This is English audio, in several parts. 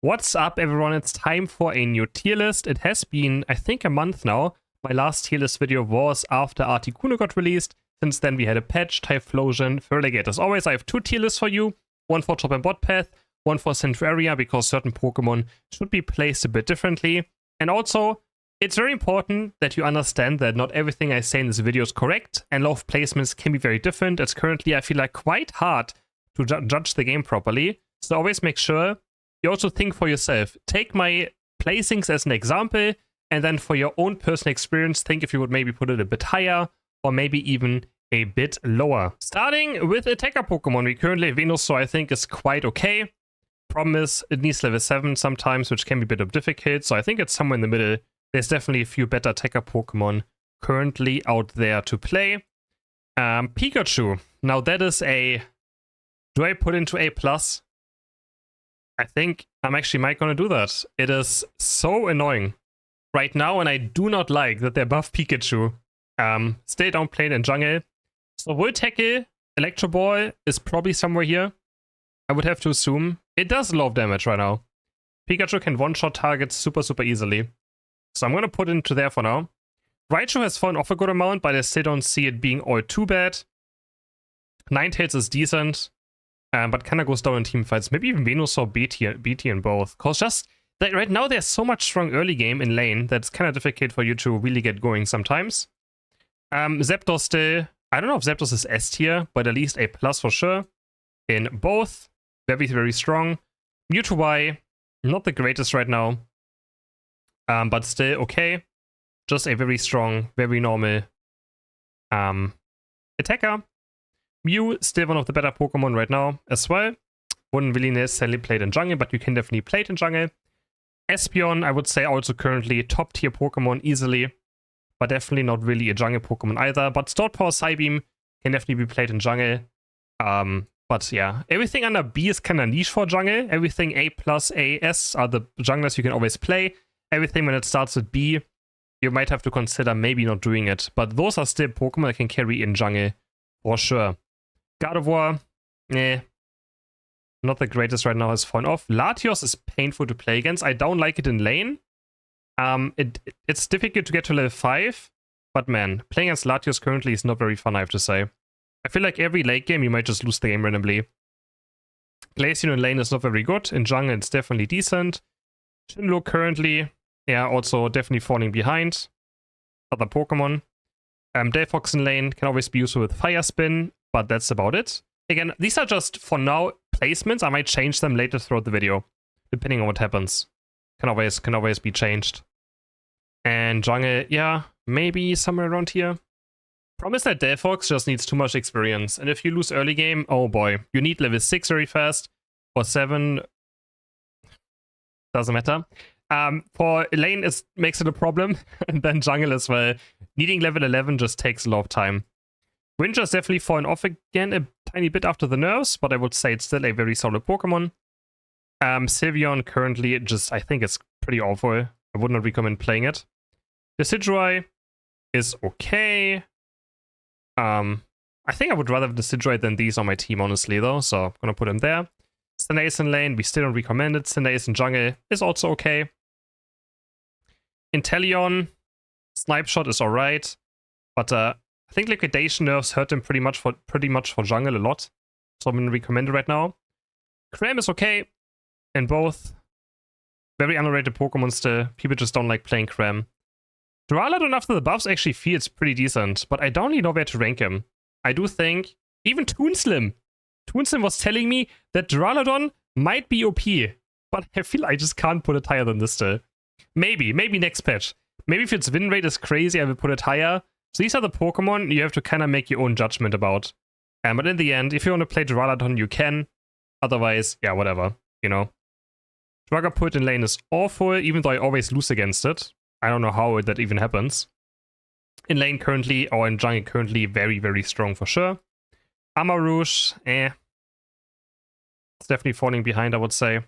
What's up, everyone? It's time for a new tier list. It has been, I think, a month now. My last tier list video was after Articuno got released. Since then, we had a patch, Typhlosion, FERALIGATR. As always, I have two tier lists for you. One for top and bot path, one for central area, because certain Pokemon should be placed a bit differently. And also, it's very important that you understand that not everything I say in this video is correct, and a lot of placements can be very different. It's currently, I feel like, quite hard to judge the game properly. So always make sure you also think for yourself. Take my placings as an example, and then for your own personal experience, think if you would maybe put it a bit higher, or maybe even a bit lower. Starting with attacker Pokemon, we currently have Venusaur, I think, is quite okay. Problem is, it needs level 7 sometimes, which can be a bit difficult, so I think it's somewhere in the middle. There's definitely a few better attacker Pokemon currently out there to play. Pikachu. Now that is a... Do I put into A+? I think I'm actually might gonna do that. It is so annoying right now, and I do not like that they're buff Pikachu. Stay down plane and jungle. So Will Tackle, Electro Ball is probably somewhere here. I would have to assume. It does a lot of damage right now. Pikachu can one-shot targets super easily. So I'm gonna put it into there for now. Raichu has fallen off a good amount, but I still don't see it being all too bad. Ninetales is decent. But kind of goes down in team fights. Maybe even Venusaur BT in both. Because just that right now there's so much strong early game in lane that it's kind of difficult for you to really get going sometimes. Zapdos still... I don't know if Zapdos is S tier, but at least A+ for sure. In both. Very strong. Mewtwo Y, not the greatest right now. But still okay. Just a very strong, very normal attacker. Mew, still one of the better Pokemon right now as well. Wouldn't really necessarily play it in jungle, but you can definitely play it in jungle. Espeon, I would say also currently top tier Pokemon easily, but definitely not really a jungle Pokemon either. But Stored Power Psybeam can definitely be played in jungle. But yeah, everything under B is kind of niche for jungle. Everything A+, A, S are the junglers you can always play. Everything when it starts with B, you might have to consider maybe not doing it. But those are still Pokemon that can carry in jungle for sure. Gardevoir, not the greatest right now, has fallen off. Latios is painful to play against. I don't like it in lane. It's difficult to get to level 5, but man, playing against Latios currently is not very fun, I have to say. I feel like every late game you might just lose the game randomly. Glaceon in lane is not very good. In jungle it's definitely decent. Shinlo currently, yeah, also definitely falling behind other Pokemon. Delphox in lane can always be useful with Fire Spin, but that's about it. Again, these are just, for now, placements. I might change them later throughout the video, depending on what happens. Can always be changed. And jungle, yeah, maybe somewhere around here. Problem is that Delphox just needs too much experience, and if you lose early game, oh boy, you need level 6 very fast, or 7, doesn't matter. For lane, it makes it a problem, and then jungle as well. Needing level 11 just takes a lot of time. Winter's definitely fallen off again a tiny bit after the nerfs, but I would say it's still a very solid Pokemon. Sylveon currently just, I think it's pretty awful. I would not recommend playing it. Decidueye is okay. I think I would rather have Decidueye than these on my team, honestly, though, so I'm gonna put him there. Cinderace in lane, we still don't recommend it. Cinderace in jungle is also okay. Inteleon, Snipe Shot is alright, but I think Liquidation nerfs hurt him pretty much for jungle a lot, so I'm gonna recommend it right now. Cram is okay in both. Very underrated Pokemon still. People just don't like playing Cram. Duraludon after the buffs actually feels pretty decent, but I don't really know where to rank him. I do think even Toonslim was telling me that Duraludon might be OP, but I feel I just can't put it higher than this still. Maybe next patch. Maybe if its win rate is crazy, I will put it higher. So these are the Pokemon you have to kind of make your own judgment about. But in the end, if you want to play Duraludon, you can. Otherwise, yeah, whatever, you know. Dragapult in lane is awful, even though I always lose against it. I don't know how that even happens. In lane currently, or in jungle currently, very strong for sure. Amarouche, It's definitely falling behind, I would say.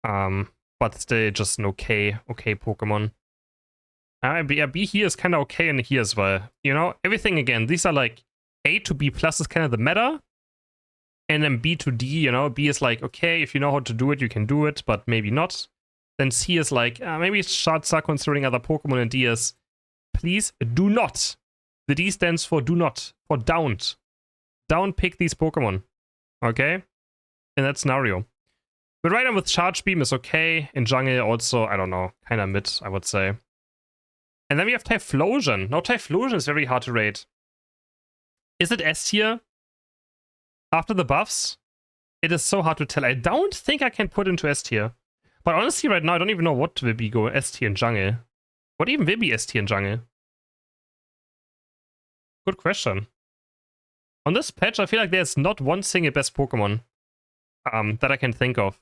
But still just an okay Pokemon. B here is kind of okay, and here as well. You know, everything again, these are like A to B plus is kind of the meta. And then B to D, you know, B is like, okay, if you know how to do it, you can do it, but maybe not. Then C is like, maybe start considering other Pokemon, and D is, please do not. The D stands for do not, for don't. Don't pick these Pokemon, okay? In that scenario. But right now with Charge Beam is okay. In Jungle also, I don't know, kind of mid, I would say. And then we have Typhlosion. Now Typhlosion is very hard to rate. Is it S tier? After the buffs? It is so hard to tell. I don't think I can put into S tier. But honestly, right now, I don't even know what will be go S tier in Jungle. What even will be S tier in Jungle? Good question. On this patch, I feel like there's not one single best Pokemon that I can think of.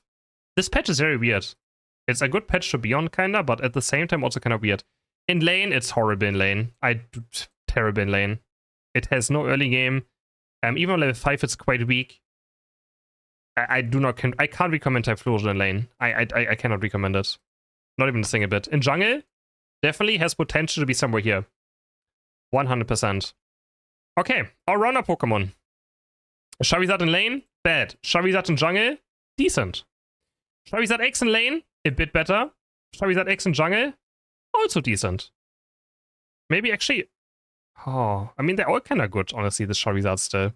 This patch is very weird. It's a good patch to be on, kinda, but at the same time also kind of weird. In lane, it's horrible in lane. Terrible in lane. It has no early game. Even on level 5, it's quite weak. I can't recommend Typhlosion in lane. I cannot recommend it. Not even a single bit. In Jungle, definitely has potential to be somewhere here. 100%. Okay, all-rounder Pokemon. Charizard in lane, bad. Charizard in Jungle, decent. Charizard X in lane, a bit better. Charizard X in Jungle, also decent. Maybe actually... Oh, I mean, they're all kind of good, honestly, the Charizard still.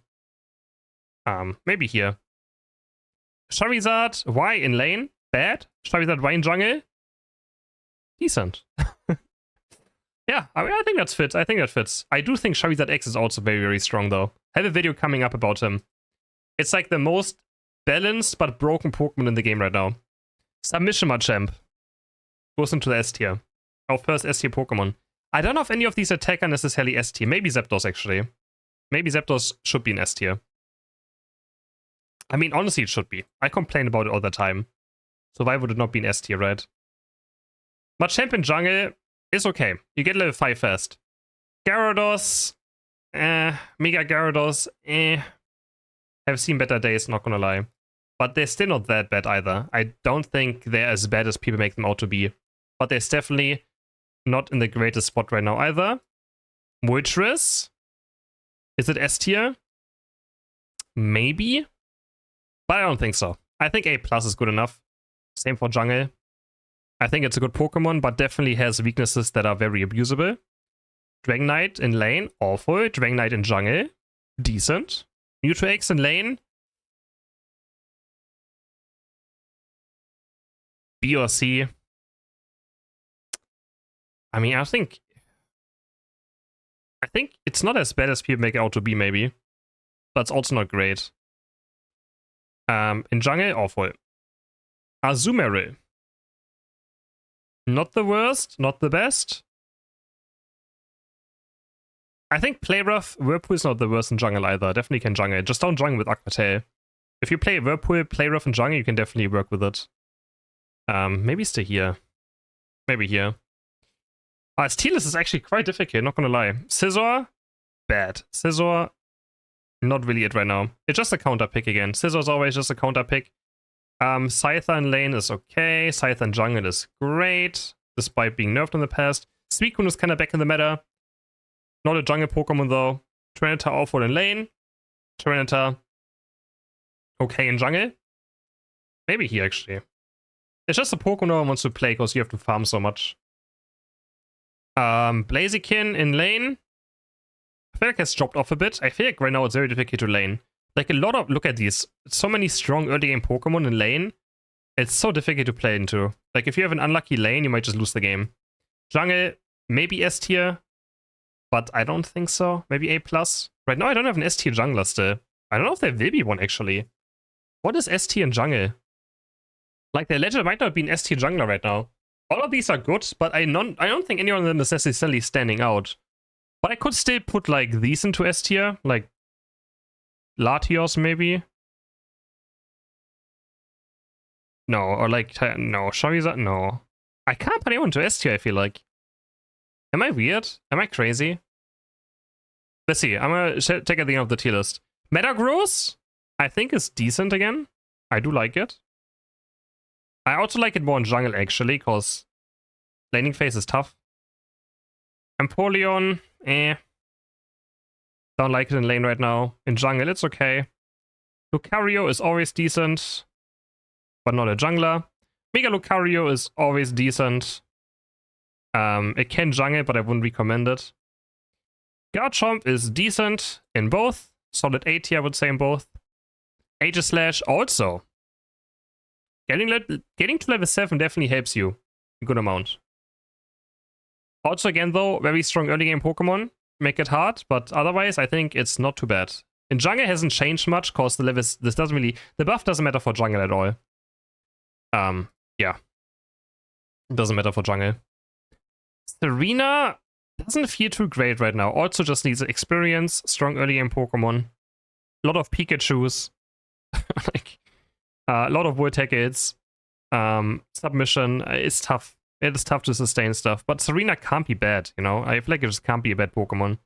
Maybe here. Charizard Y in lane, bad. Charizard Y in Jungle, decent. Yeah, I mean, I think that's fit. I think that fits. I do think Charizard X is also very, very strong, though. I have a video coming up about him. It's like the most balanced but broken Pokemon in the game right now. Submission Machamp goes into the S tier. Our first S tier Pokemon. I don't know if any of these attack are necessarily S tier. Maybe Zapdos, actually. Maybe Zapdos should be an S tier. I mean, honestly, it should be. I complain about it all the time. So why would it not be an S tier, right? Machamp in Jungle is okay. You get level 5 fast. Gyarados, Mega Gyarados, I've seen better days, not gonna lie. But they're still not that bad either. I don't think they're as bad as people make them out to be. But they're definitely not in the greatest spot right now either. Moltres, is it S tier? Maybe? But I don't think so. I think A+ is good enough. Same for Jungle. I think it's a good Pokemon, but definitely has weaknesses that are very abusable. Dragonite in lane, awful. Dragonite in Jungle, decent. Mewtwo X in lane, B or C. I mean, I think it's not as bad as people make it out to be, maybe. But it's also not great. In Jungle, awful. Azumarill. Not the worst, not the best. I think Play Rough, Whirlpool is not the worst in Jungle either. Definitely can Jungle. Just don't Jungle with Aqua Tail. If you play Whirlpool, Play Rough in Jungle, you can definitely work with it. Maybe stay here. Maybe here. Tierlist is actually quite difficult, not gonna lie. Scizor, bad. Scizor, not really it right now. It's just a counter pick again. Scizor is always just a counter pick. Scyther in lane is okay. Scyther in Jungle is great, despite being nerfed in the past. Suicune is kind of back in the meta. Not a Jungle Pokemon though. Tyranitar awful in lane. Tyranitar okay in Jungle. Maybe here actually. It's just a Pokemon no one wants to play because you have to farm so much. Blaziken in lane. I feel like it's dropped off a bit. I feel like right now it's very difficult to lane. Like a lot of, look at these. So many strong early game Pokemon in lane. It's so difficult to play into. Like if you have an unlucky lane, you might just lose the game. Jungle, maybe S tier. But I don't think so. Maybe A+. Right now I don't have an S tier jungler still. I don't know if there will be one actually. What is S tier in Jungle? Like the legend might not be an S tier jungler right now. All of these are good, but I don't think any of them is necessarily standing out. But I could still put like these into S tier. Like Latios maybe? No, or like, no, Charizard, no. I can't put anyone to S tier, I feel like. Am I weird? Am I crazy? Let's see, I'm gonna check at the end of the tier list. Metagross, I think is decent again. I do like it. I also like it more in Jungle actually, because laning phase is tough. Empoleon, Don't like it in lane right now. In Jungle, it's okay. Lucario is always decent, but not a jungler. Mega Lucario is always decent. It can jungle, but I wouldn't recommend it. Garchomp is decent in both. Solid 80, I would say, in both. Aegislash also. Getting to level 7 definitely helps you a good amount. Also, again, though, very strong early game Pokemon make it hard, but otherwise, I think it's not too bad. In jungle, hasn't changed much because the levels. This doesn't really. The buff doesn't matter for jungle at all. Yeah, it doesn't matter for jungle. Serena doesn't feel too great right now. Also, just needs experience, strong early game Pokemon, a lot of Pikachus, like a lot of Volt Tackles. Submission is tough. It is tough to sustain stuff, but Serena can't be bad, you know? I feel like it just can't be a bad Pokemon.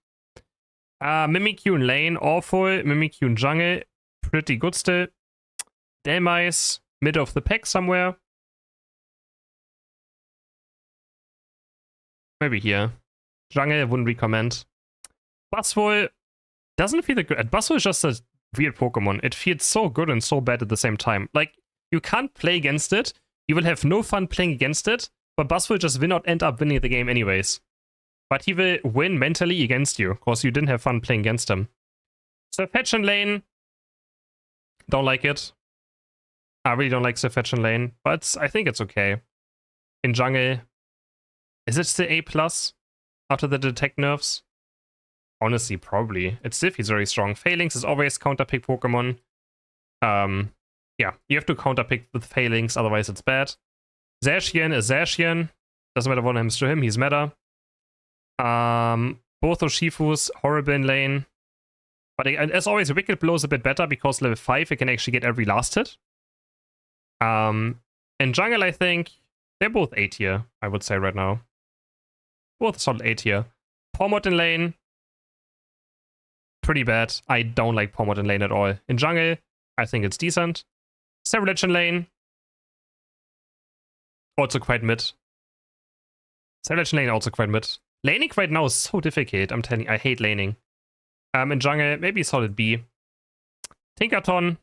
Mimikyu in lane, awful. Mimikyu in jungle, pretty good still. Delmice, mid of the pack somewhere. Maybe here. Jungle, I wouldn't recommend. Buzzwole doesn't feel that good. Buzzwole is just a weird Pokemon. It feels so good and so bad at the same time. Like, you can't play against it. You will have no fun playing against it. But Buzz will just end up winning the game anyways. But he will win mentally against you, because you didn't have fun playing against him. So Fetch in lane. Don't like it. I really don't like Fetch in lane, but I think it's okay. In jungle, is it still A+ after the detect nerfs? Honestly, probably. It's still he's very strong. Phalanx is always counterpick Pokemon. Yeah, you have to counterpick with Phalanx, otherwise it's bad. Zacian is Zacian. Doesn't matter what happens to him, he's meta. Both Urshifu's horrible in lane. But as always, Wicked Blow is a bit better because level 5 it can actually get every last hit. In jungle, I think they're both A tier, I would say right now. Both solid A tier. Pawmot in lane. Pretty bad. I don't like Pawmot in lane at all. In jungle, I think it's decent. Ceruledge in lane. Also quite mid. Ceruledge in lane also quite mid. Laning right now is so difficult, I'm telling you. I hate laning. In jungle, maybe solid B. Tinkaton,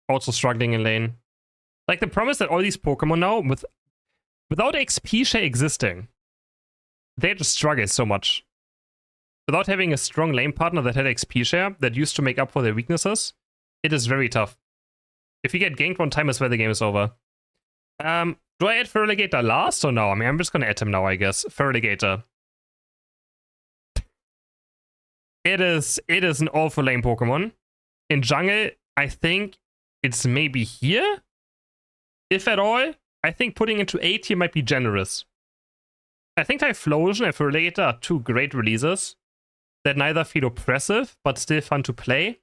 also struggling in lane. Like, the problem is that all these Pokemon now, without XP share existing, they just struggle so much. Without having a strong lane partner that had XP share, that used to make up for their weaknesses, it is very tough. If you get ganked one time, is where the game is over. Do I add Feraligator last or no? I mean, I'm just gonna add him now, I guess. Feraligator. It is an awful lane Pokemon. In jungle, I think it's maybe here? If at all. I think putting into A tier might be generous. I think Typhlosion and Feraligator are two great releases that neither feel oppressive, but still fun to play.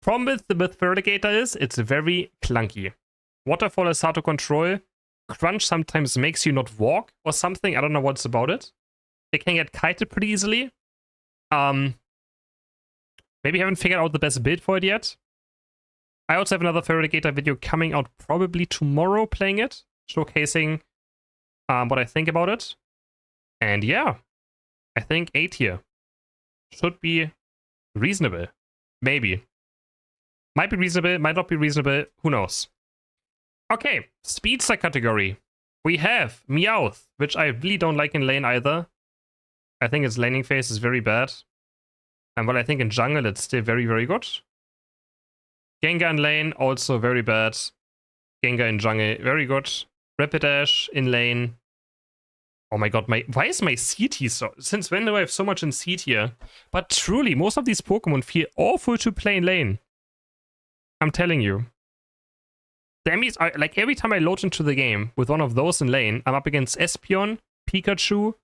Problem with Feraligator is, it's very clunky. Waterfall is hard to control. Crunch sometimes makes you not walk or something. I don't know what's about it. It can get kited pretty easily. Maybe haven't figured out the best build for it yet. I also have another Feraligator video coming out probably tomorrow playing it, showcasing what I think about it. And yeah, I think A tier should be reasonable. Maybe. Might be reasonable, might not be reasonable, who knows. Okay, speedster category. We have Meowth, which I really don't like in lane either. I think its laning phase is very bad. And while I think in jungle it's still very, very good. Gengar in lane, also very bad. Gengar in jungle, very good. Rapidash in lane. Oh my god, why is my C tier so... Since when do I have so much in C tier? But truly, most of these Pokemon feel awful to play in lane. I'm telling you. That means, like, every time I load into the game with one of those in lane, I'm up against Espeon, Pikachu,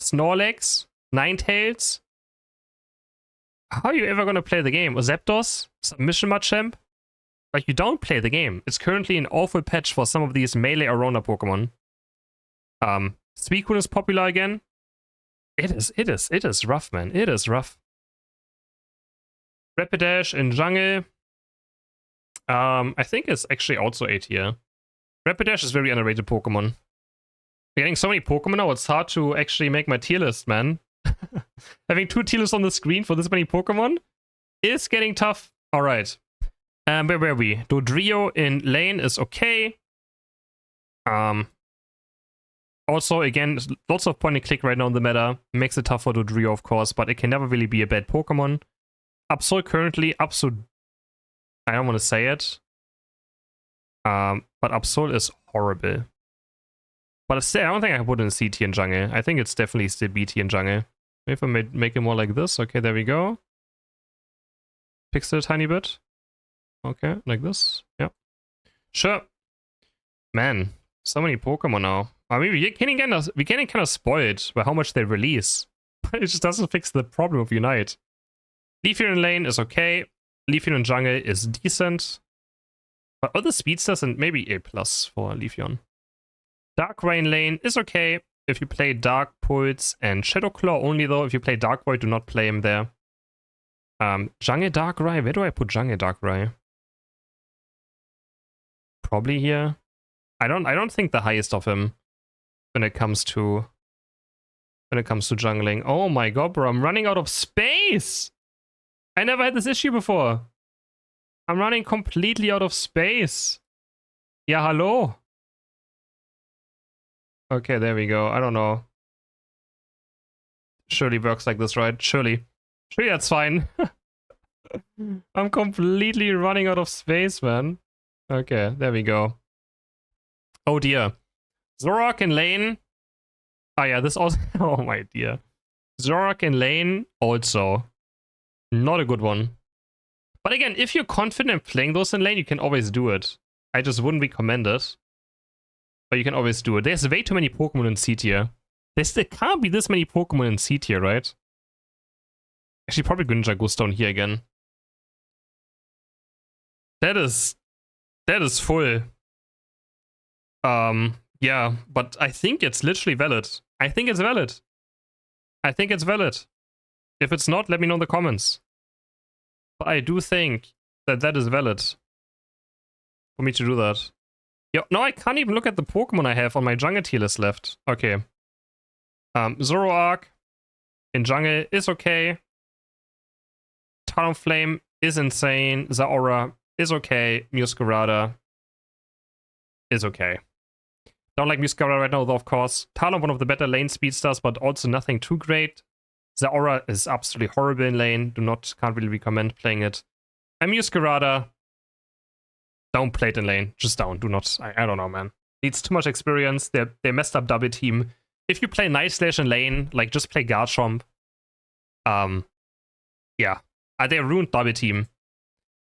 Snorlax, Ninetales. How are you ever gonna play the game? Zapdos? Submission Machamp? Like, you don't play the game. It's currently an awful patch for some of these melee Arona Pokemon. Suicune is popular again. It is rough, man. It is rough. Rapidash in jungle. I think it's actually also A tier. Rapidash is very underrated Pokemon. We're getting so many Pokemon now, it's hard to actually make my tier list, man. Having 2 tier lists on the screen for this many Pokemon is getting tough. Alright. Where were we? Dodrio in lane is okay. Also, again, lots of point and click right now in the meta. Makes it tough for Dodrio, of course, but it can never really be a bad Pokemon. Absol currently, Absol, I don't want to say it. But Absol is horrible. But still, I don't think I put in C tier in jungle. I think it's definitely still B tier in jungle. Maybe if I make it more like this. Okay, there we go. Pixel a tiny bit. Okay, like this. Yeah. Sure. Man, so many Pokemon now. I mean, we're getting kind of spoiled by how much they release. But it just doesn't fix the problem of Unite. Leafeon in lane is okay. Leafeon in jungle is decent. But other speedsters and maybe A+ for Leafeon. Darkrai in lane is okay if you play Dark Pulse and Shadow Claw only though. If you play Dark Void, do not play him there. Jungle Darkrai, where do I put Jungle Darkrai? Probably here. I don't think the highest of him when it comes to jungling. Oh my god, bro, I'm running out of space! I never had this issue before. I'm running completely out of space. Yeah, hello? Okay, there we go. I don't know. Surely works like this, right? Surely. Surely that's fine. I'm completely running out of space, man. Okay, there we go. Oh dear. Zoroark in lane. Oh yeah, this also... Oh my dear. Zoroark in lane also. Not a good one. But again, if you're confident playing those in lane, you can always do it. I just wouldn't recommend it. But you can always do it. There's way too many Pokemon in C tier. There can't be this many Pokemon in C tier, right? Actually, probably Greninja goes down here again. That is full. Yeah, but I think it's literally valid. I think it's valid. I think it's valid. If it's not, let me know in the comments. But I do think that is valid for me to do that. Yo, no, I can't even look at the Pokemon I have on my jungle tier list left. Okay. Zoroark in jungle is okay. Talonflame is insane. Zaora is okay. Muscarada is okay. Don't like Muscarada right now, though, of course. Talon, one of the better lane speedsters, but also nothing too great. Zaora is absolutely horrible in lane. Can't really recommend playing it. And Muscarada, don't play it in lane. Just don't. Do not. I don't know, man. Needs too much experience. They messed up double team. If you play Night Slash in lane, like just play Garchomp. Yeah. They ruined double team.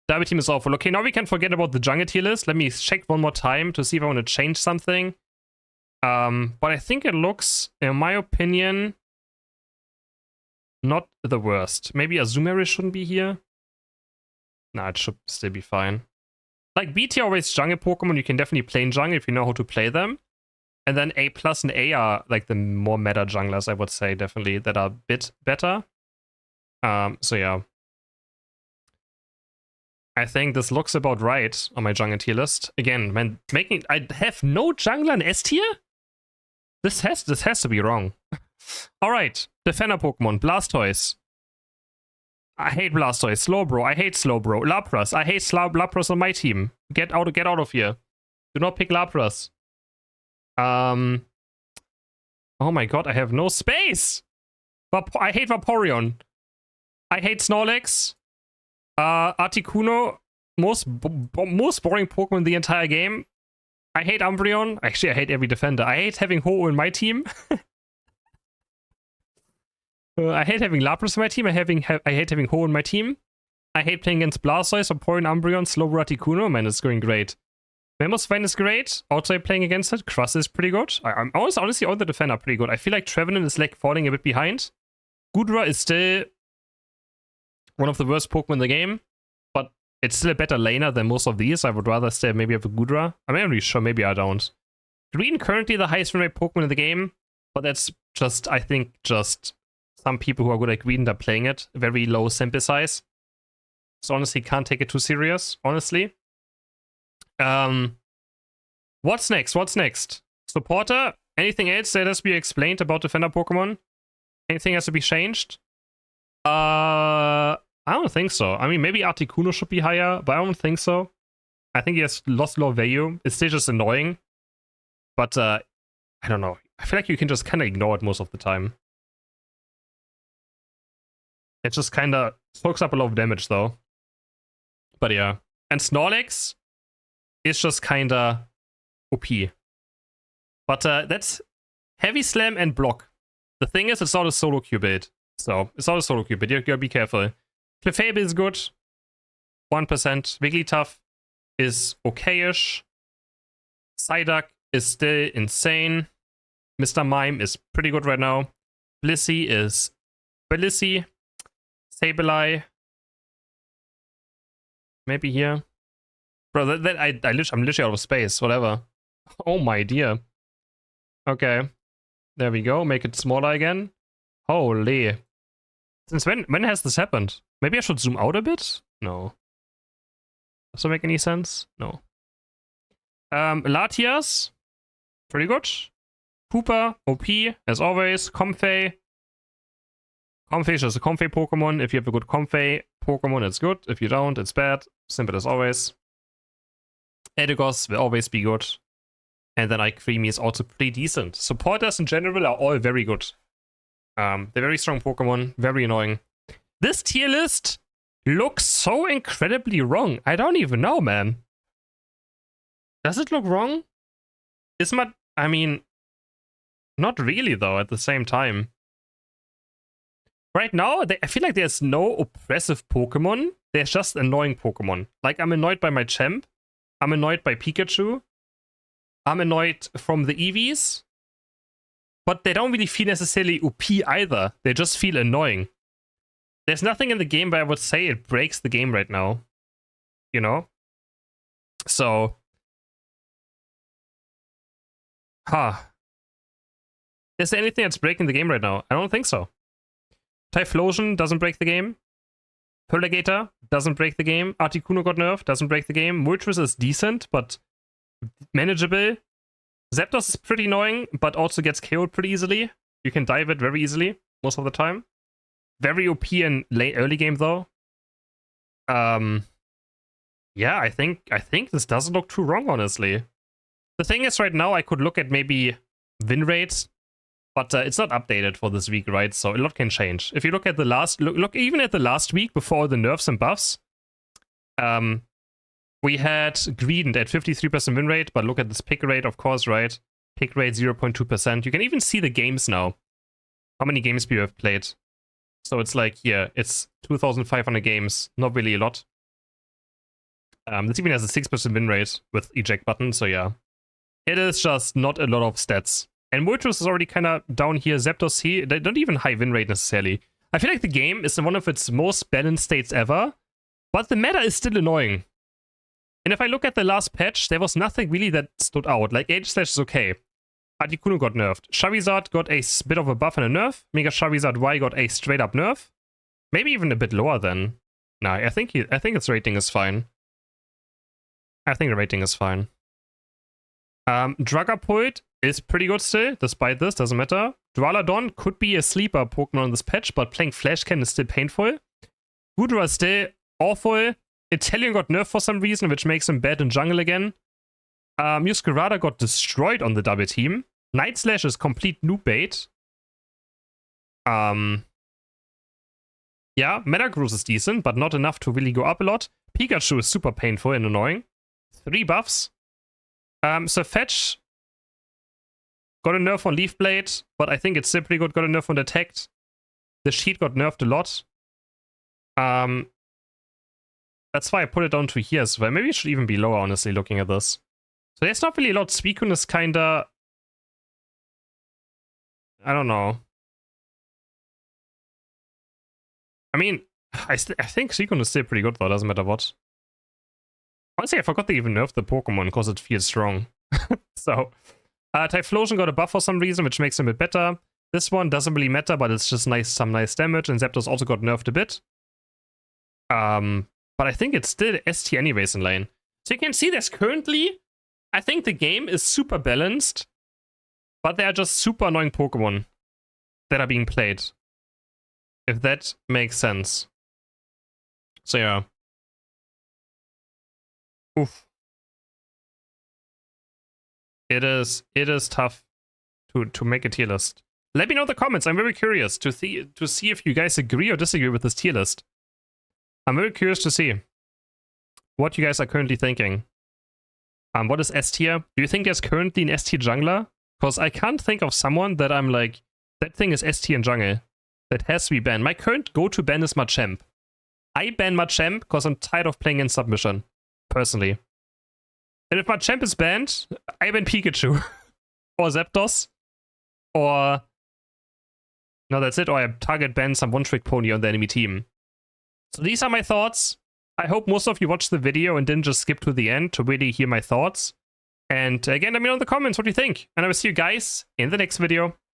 Double team is awful. Okay, now we can forget about the jungle tier list. Let me check one more time to see if I want to change something. But I think it looks, in my opinion, not the worst. Maybe Azumarill shouldn't be here. Nah, it should still be fine. Like, B tier always jungle Pokemon. You can definitely play in jungle if you know how to play them. And then A+ and A are like the more meta junglers, I would say, definitely, that are a bit better. So yeah. I think this looks about right on my jungle tier list. Again, man, I have no jungler in S tier? This has to be wrong. Alright, Defender Pokemon, Blastoise. I hate Blastoise. Slowbro, I hate Slowbro. Lapras, I hate Lapras on my team. Get out of here. Do not pick Lapras. Oh my god, I have no space! I hate Vaporeon. I hate Snorlax. Articuno, most boring Pokemon in the entire game. I hate Umbreon. Actually, I hate every defender. I hate having Ho-Oh in my team. I hate having Lapras in my team. I hate having Ho-Oh in my team. I hate playing against Blastoise, Vaporeon, Umbreon, Slowbro, Articuno. Man, it's going great. Mamosvine is great. Also playing against it. Cross is pretty good. I'm honestly, all the defender are pretty good. I feel like Trevenant is like falling a bit behind. Goodra is still one of the worst Pokemon in the game, but it's still a better laner than most of these. I would rather stay maybe have a Goodra. I'm not really sure, maybe I don't. Green currently the highest frame rate Pokemon in the game, but that's just, I think, just some people who are good at Green that are playing it. Very low sample size. So honestly, can't take it too serious, honestly. What's next? What's next? Supporter? Anything else that has to be explained about Defender Pokemon? Anything has to be changed? I don't think so. I mean, maybe Articuno should be higher, but I don't think so. I think he has lost low value. It's still just annoying. But, I don't know. I feel like you can just kind of ignore it most of the time. It just kind of soaks up a lot of damage, though. But yeah. And Snorlax is just kind of OP. But that's Heavy Slam and Block. The thing is, it's not a solo Q build. So, it's not a solo Q build. You gotta be careful. Clefable is good. 1%. Wigglytuff is okay-ish. Psyduck is still insane. Mr. Mime is pretty good right now. Blissey is Blissey. Sableye. Maybe here. Bro, I'm literally out of space. Whatever. Oh my dear. Okay. There we go. Make it smaller again. Holy. Since when has this happened? Maybe I should zoom out a bit? No. Does that make any sense? No. Latias. Pretty good. Cooper. OP. As always. Comfey. Comfey is just a Comfey Pokemon. If you have a good Comfey Pokemon, it's good. If you don't, it's bad. Simple as always. Eldegoss will always be good. And then Creamy is also pretty decent. Supporters in general are all very good. They're very strong Pokemon. Very annoying. This tier list looks so incredibly wrong. I don't even know, man. Does it look wrong? I mean, not really though at the same time. Right now, I feel like there's no oppressive Pokemon. There's just annoying Pokemon. Like, I'm annoyed by my Champ. I'm annoyed by Pikachu. I'm annoyed from the Eevees. But they don't really feel necessarily OP either. They just feel annoying. There's nothing in the game where I would say it breaks the game right now. You know? So... Is there anything that's breaking the game right now? I don't think so. Typhlosion doesn't break the game. FERALIGATR doesn't break the game. Articuno got nerfed, doesn't break the game. Moltres is decent, but manageable. Zapdos is pretty annoying, but also gets KO'd pretty easily. You can dive it very easily, most of the time. Very OP in early game, though. Yeah, I think this doesn't look too wrong, honestly. The thing is, right now, I could look at maybe win rates, but it's not updated for this week, right? So a lot can change. If you look at the last, look even at the last week before the nerfs and buffs, we had Greedent at 53% win rate, but look at this pick rate, of course, right? Pick rate 0.2%. You can even see the games now. How many games we have played. So it's like, here, it's 2,500 games. Not really a lot. This even has a 6% win rate with eject button, so yeah. It is just not a lot of stats. And Moltres is already kind of down here. Zapdos here, they don't even high win rate necessarily. I feel like the game is in one of its most balanced states ever, but the meta is still annoying. And if I look at the last patch, there was nothing really that stood out. Like, Aegislash is okay. Articuno got nerfed. Charizard got a bit of a buff and a nerf. Mega Charizard Y got a straight up nerf. Maybe even a bit lower then. Nah, I think its rating is fine. I think the rating is fine. Dragapult is pretty good still, despite this, doesn't matter. Duraludon could be a sleeper Pokemon on this patch, but playing Flash Cannon is still painful. Goodra is still awful. Italian got nerfed for some reason, which makes him bad in jungle again. Muscarada got destroyed on the double team. Night Slash is complete noob bait. Yeah, Metagross is decent, but not enough to really go up a lot. Pikachu is super painful and annoying. 3 buffs. Fetch got a nerf on Leaf Blade, but I think it's still pretty good. Got a nerf on Detect. The Sheet got nerfed a lot. That's why I put it down to here as well. Maybe it should even be lower, honestly, looking at this. So there's not really a lot. Suicune is kinda... I don't know. I mean, I think Suicune is still pretty good, though. Doesn't matter what. Honestly, I forgot they even nerfed the Pokemon because it feels strong. So, Typhlosion got a buff for some reason, which makes him a bit better. This one doesn't really matter, but it's just some nice damage. And Zapdos also got nerfed a bit. But I think it's still ST anyways in lane. So you can see there's currently... I think the game is super balanced. But there are just super annoying Pokemon that are being played. If that makes sense. So yeah. Oof. It is tough to make a tier list. Let me know in the comments. I'm very curious to see if you guys agree or disagree with this tier list. I'm very curious to see what you guys are currently thinking. What is S tier? Do you think there's currently an S tier jungler? Because I can't think of someone that I'm like, that thing is S tier in jungle. That has to be banned. My current go-to ban is Machamp. I ban Machamp because I'm tired of playing in submission, personally. And if Machamp is banned, I ban Pikachu. Or Zapdos. Or... no, that's it. Or I target ban some one-trick pony on the enemy team. So these are my thoughts. I hope most of you watched the video and didn't just skip to the end to really hear my thoughts. And again, let me know in the comments what you think. And I will see you guys in the next video.